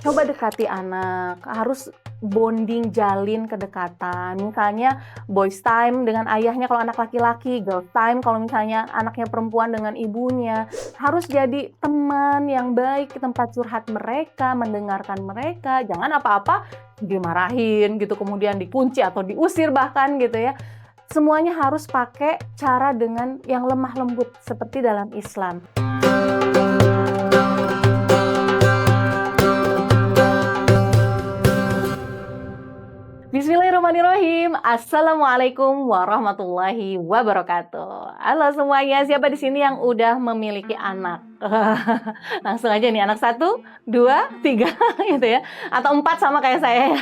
Coba dekati anak, harus bonding, jalin kedekatan. Misalnya boys time dengan ayahnya kalau anak laki-laki, girl time kalau misalnya anaknya perempuan dengan ibunya. Harus jadi teman yang baik, tempat curhat mereka, mendengarkan mereka. Jangan apa-apa dimarahin gitu, kemudian dikunci atau diusir bahkan gitu ya. Semuanya harus pakai cara dengan yang lemah lembut seperti dalam Islam. Bismillahirrahmanirrahim. Assalamualaikum warahmatullahi wabarakatuh. Halo semuanya, siapa di sini yang udah memiliki anak? Langsung aja nih, anak 1, 2, 3 gitu ya. Atau 4 sama kayak saya ya.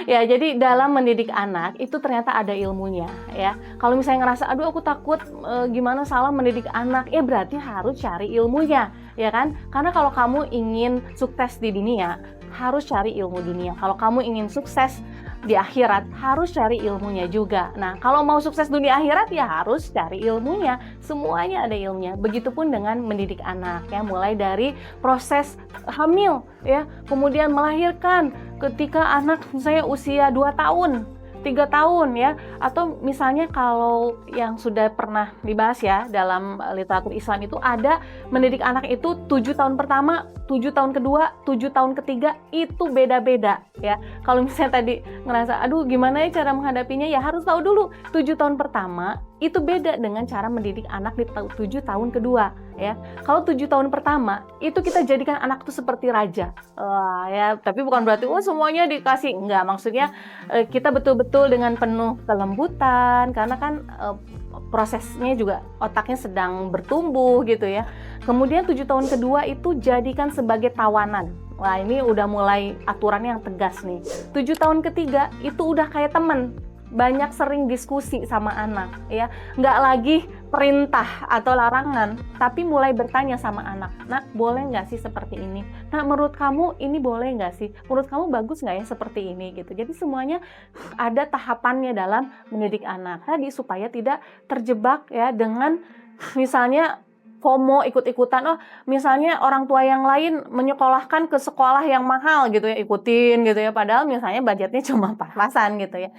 Ya, jadi dalam mendidik anak itu ternyata ada ilmunya ya. Kalau misalnya ngerasa aduh aku takut gimana salah mendidik anak, ya berarti harus cari ilmunya, ya kan? Karena kalau kamu ingin sukses di dunia, harus cari ilmu dunia. Kalau kamu ingin sukses di akhirat, harus cari ilmunya juga. Nah, kalau mau sukses dunia akhirat ya harus cari ilmunya. Semuanya ada ilmunya. Begitupun dengan mendidik anak ya, mulai dari proses hamil ya, kemudian melahirkan ketika anak saya usia 2 tahun, 3 tahun ya, atau misalnya kalau yang sudah pernah dibahas ya dalam literatur Islam itu ada mendidik anak itu 7 tahun pertama, 7 tahun kedua, 7 tahun ketiga itu beda-beda ya. Kalau misalnya tadi ngerasa aduh gimana ya cara menghadapinya, ya harus tahu dulu 7 tahun pertama itu beda dengan cara mendidik anak di 7 tahun kedua ya. Kalau 7 tahun pertama itu kita jadikan anak itu seperti raja. Ya, tapi bukan berarti semuanya dikasih, enggak, maksudnya kita betul-betul dengan penuh kelembutan karena kan prosesnya juga otaknya sedang bertumbuh gitu ya. Kemudian 7 tahun kedua itu jadikan sebagai tawanan. Wah, ini udah mulai aturannya yang tegas nih. 7 tahun ketiga itu udah kayak teman, banyak sering diskusi sama anak ya, nggak lagi perintah atau larangan, tapi mulai bertanya sama anak, nak boleh nggak sih seperti ini, nah menurut kamu ini boleh nggak sih, menurut kamu bagus nggak ya seperti ini gitu. Jadi semuanya ada tahapannya dalam mendidik anak tadi supaya tidak terjebak ya dengan misalnya FOMO, ikut-ikutan, misalnya orang tua yang lain menyekolahkan ke sekolah yang mahal gitu ya, ikutin gitu ya, padahal misalnya budgetnya cuma pas-pasan gitu ya.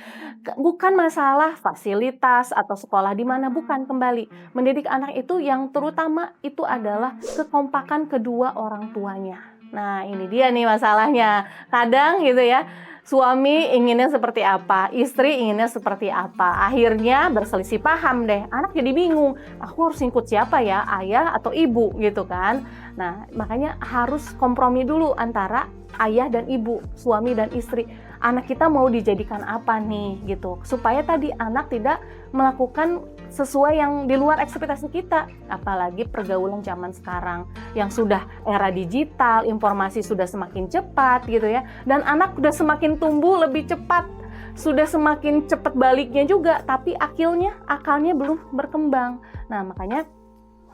Bukan masalah fasilitas atau sekolah di mana, bukan, kembali. Mendidik anak itu yang terutama itu adalah kekompakan kedua orang tuanya. Nah, ini dia nih masalahnya. Kadang gitu ya, suami inginnya seperti apa, istri inginnya seperti apa. Akhirnya berselisih paham deh. Anak jadi bingung, aku harus ikut siapa ya, ayah atau ibu gitu kan. Nah, makanya harus kompromi dulu antara ayah dan ibu, suami dan istri. Anak kita mau dijadikan apa nih gitu. Supaya tadi anak tidak melakukan sesuai yang di luar ekspektasi kita. Apalagi pergaulan zaman sekarang yang sudah era digital, informasi sudah semakin cepat gitu ya. Dan anak sudah semakin tumbuh lebih cepat, sudah semakin cepat baliknya juga, tapi akalnya belum berkembang. Nah, makanya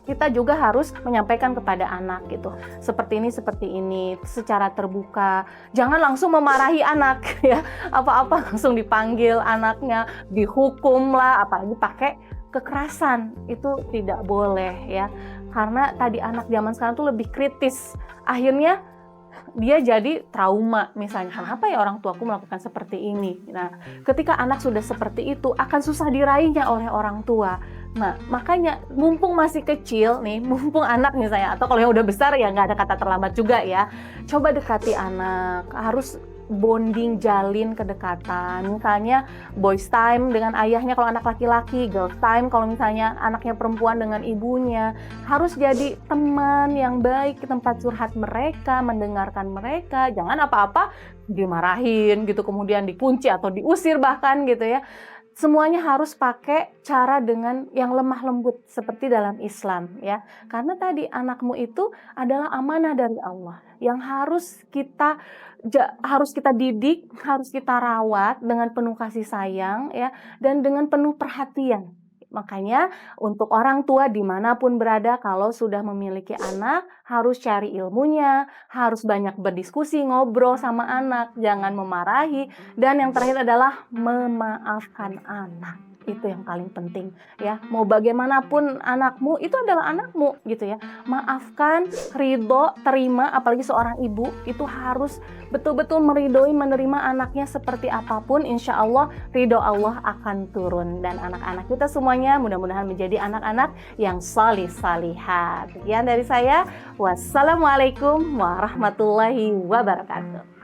kita juga harus menyampaikan kepada anak gitu, seperti ini secara terbuka. Jangan langsung memarahi anak ya, apa-apa langsung dipanggil anaknya, dihukum lah, apalagi pakai kekerasan. Itu tidak boleh ya, karena tadi anak zaman sekarang tuh lebih kritis. Akhirnya dia jadi trauma, misalnya kenapa ya orang tuaku melakukan seperti ini. Nah, ketika anak sudah seperti itu akan susah diraihnya oleh orang tua. Nah, makanya mumpung masih kecil nih, mumpung anak misalnya, atau kalau yang udah besar ya nggak ada kata terlambat juga ya. Coba dekati anak, harus bonding, jalin kedekatan. Misalnya boys time dengan ayahnya kalau anak laki-laki, girl time kalau misalnya anaknya perempuan dengan ibunya. Harus jadi teman yang baik, tempat curhat mereka, mendengarkan mereka. Jangan apa-apa dimarahin gitu, kemudian dikunci atau diusir bahkan gitu ya. Semuanya harus pakai cara dengan yang lemah lembut seperti dalam Islam ya. Karena tadi anakmu itu adalah amanah dari Allah yang harus kita didik, harus kita rawat dengan penuh kasih sayang ya, dan dengan penuh perhatian. Makanya untuk orang tua dimanapun berada, kalau sudah memiliki anak harus cari ilmunya, harus banyak berdiskusi, ngobrol sama anak, jangan memarahi, dan yang terakhir adalah memaafkan anak. Itu yang paling penting ya. Mau bagaimanapun anakmu, itu adalah anakmu gitu ya. Maafkan, ridho, terima, apalagi seorang ibu itu harus betul-betul meridhoi, menerima anaknya seperti apapun. Insya Allah ridho Allah akan turun. Dan anak-anak kita semuanya mudah-mudahan menjadi anak-anak yang salih salihat. Sekian dari saya. Wassalamualaikum warahmatullahi wabarakatuh.